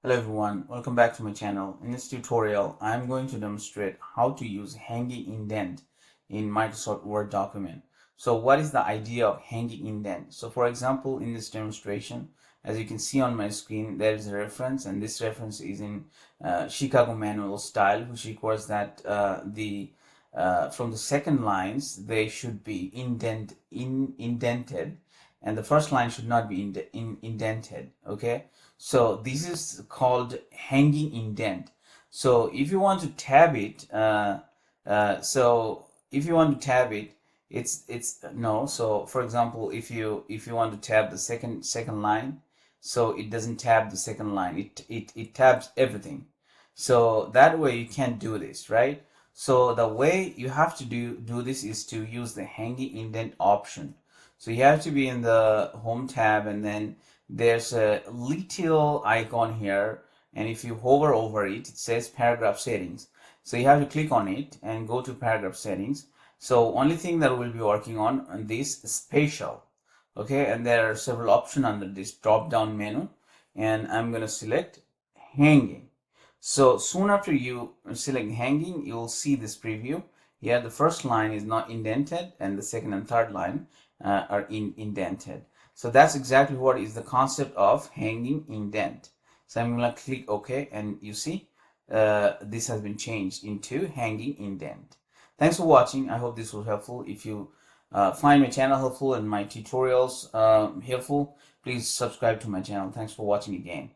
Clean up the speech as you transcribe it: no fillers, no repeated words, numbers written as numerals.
Hello everyone, welcome back to my channel. In this tutorial, I'm going to demonstrate how to use hanging indent in Microsoft Word document. So what is the idea of hanging indent? So for example, in this demonstration, as you can see on my screen, there is a reference, and this reference is in Chicago manual style, which requires that from the second lines, they should be indented, and the first line should not be indented. Okay, so this is called hanging indent. So if you want to tab it, it's no. So for example, if you want to tab the second line, so it doesn't tab the second line. It tabs everything. So that way you can't do this, right? So the way you have to do this is to use the hanging indent option. So you have to be in the home tab, and then there's a little icon here, and if you hover over it, it says paragraph settings. So you have to click on it and go to paragraph settings. So only thing that we'll be working on this spatial. Okay, and there are several options under this drop down menu, and I'm going to select hanging. So soon after you select hanging, you will see this preview. Here the first line is not indented, and the second and third line are indented. So that's exactly what is the concept of hanging indent. So I'm going to click OK, and you see this has been changed into hanging indent. Thanks for watching. I hope this was helpful. If you find my channel helpful and my tutorials helpful, please subscribe to my channel. Thanks for watching again.